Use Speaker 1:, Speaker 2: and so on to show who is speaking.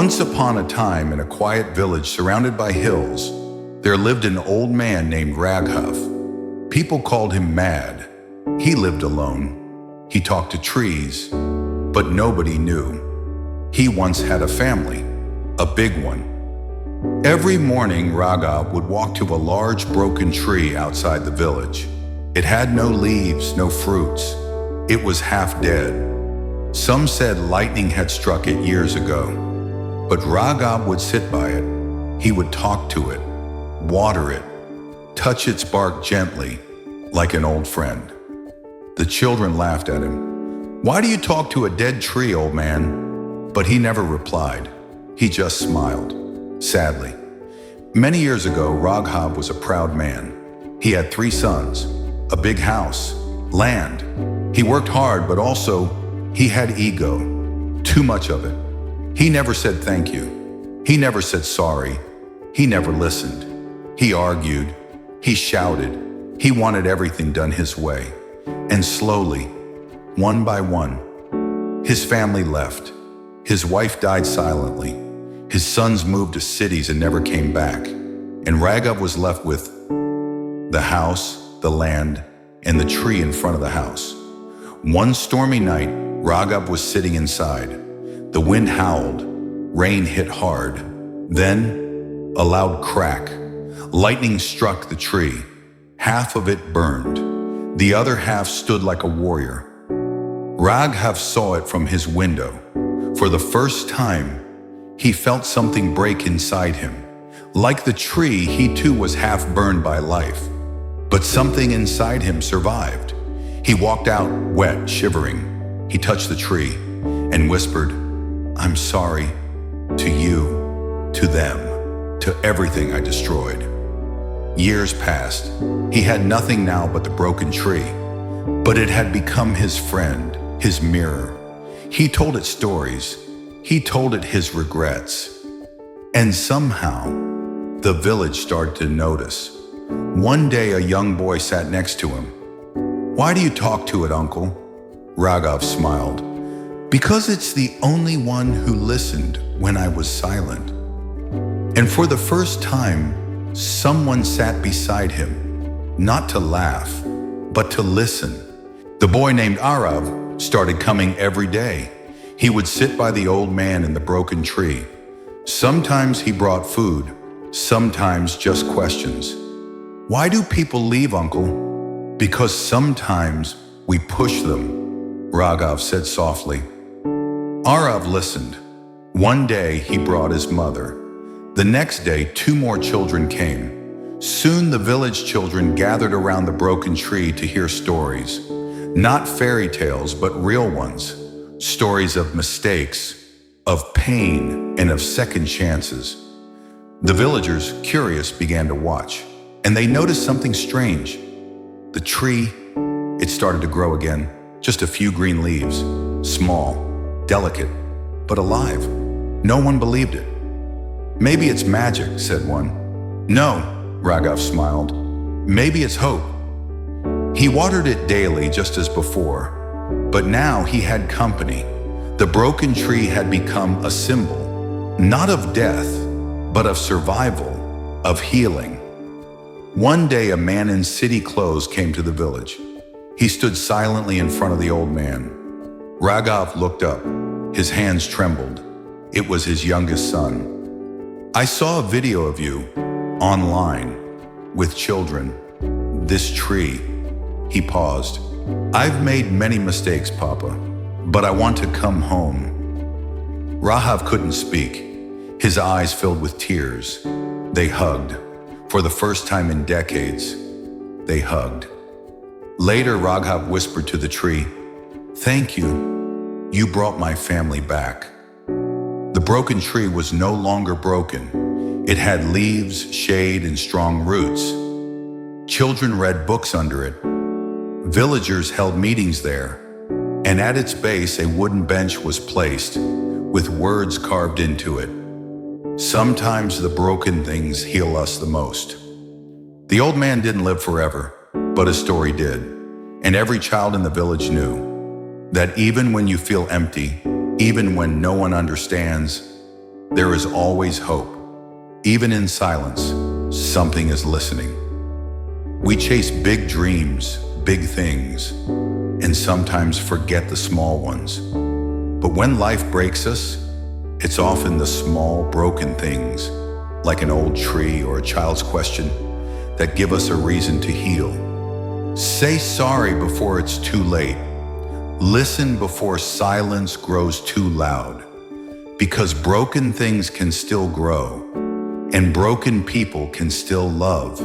Speaker 1: Once upon a time, in a quiet village surrounded by hills, there lived an old man named Raghav. People called him mad. He lived alone. He talked to trees, but nobody knew. He once had a family, a big one. Every morning, Raghav would walk to a large broken tree outside the village. It had no leaves, no fruits. It was half dead. Some said lightning had struck it years ago. But Raghav would sit by it. He would talk to it, water it, touch its bark gently, like an old friend. The children laughed at him. "Why do you talk to a dead tree, old man?" But he never replied. He just smiled, sadly. Many years ago, Raghav was a proud man. He had 3 sons, a big house, land. He worked hard, but also he had ego, too much of it. He never said thank you. He never said sorry. He never listened. He argued. He shouted. He wanted everything done his way. And slowly, one by one, his family left. His wife died silently. His sons moved to cities and never came back. And Raghav was left with the house, the land, and the tree in front of the house. One stormy night, Raghav was sitting inside. The wind howled, rain hit hard. Then, a loud crack. Lightning struck the tree. Half of it burned. The other half stood like a warrior. Raghav saw it from his window. For the first time, he felt something break inside him. Like the tree, he too was half burned by life. But something inside him survived. He walked out, wet, shivering. He touched the tree and whispered, "I'm sorry to you, to them, to everything I destroyed." Years passed. He had nothing now but the broken tree, but it had become his friend, his mirror. He told it stories. He told it his regrets. And somehow, the village started to notice. One day, a young boy sat next to him. "Why do you talk to it, uncle?" Raghav smiled. "Because it's the only one who listened when I was silent." And for the first time, someone sat beside him, not to laugh, but to listen. The boy named Arav started coming every day. He would sit by the old man in the broken tree. Sometimes he brought food, sometimes just questions. "Why do people leave, uncle?" "Because sometimes we push them," Raghav said softly. Arav listened. One day he brought his mother. The next day 2 more children came. Soon the village children gathered around the broken tree to hear stories. Not fairy tales, but real ones. Stories of mistakes, of pain, and of second chances. The villagers, curious, began to watch, and they noticed something strange. The tree, it started to grow again. Just a few green leaves, small, delicate, but alive. No one believed it. "Maybe it's magic," said one. "No," Raghav smiled. "Maybe it's hope." He watered it daily just as before, but now he had company. The broken tree had become a symbol, not of death, but of survival, of healing. One day a man in city clothes came to the village. He stood silently in front of the old man. Raghav looked up. His hands trembled. It was his youngest son. "I saw a video of you online with children. This tree." He paused. "I've made many mistakes, Papa, but I want to come home." Raghav couldn't speak. His eyes filled with tears. They hugged. For the first time in decades, they hugged. Later, Raghav whispered to the tree, "Thank you. You brought my family back." The broken tree was no longer broken. It had leaves, shade, and strong roots. Children read books under it. Villagers held meetings there. And at its base, a wooden bench was placed, with words carved into it. Sometimes the broken things heal us the most. The old man didn't live forever, but his story did. And every child in the village knew that even when you feel empty, even when no one understands, There is always hope. Even in silence, something is listening. We chase big dreams, big things, and sometimes forget the small ones. But when life breaks us, it's often the small, broken things, like an old tree or a child's question, that give us a reason to heal. Say sorry before it's too late. Listen before silence grows too loud. Because broken things can still grow, and broken people can still love.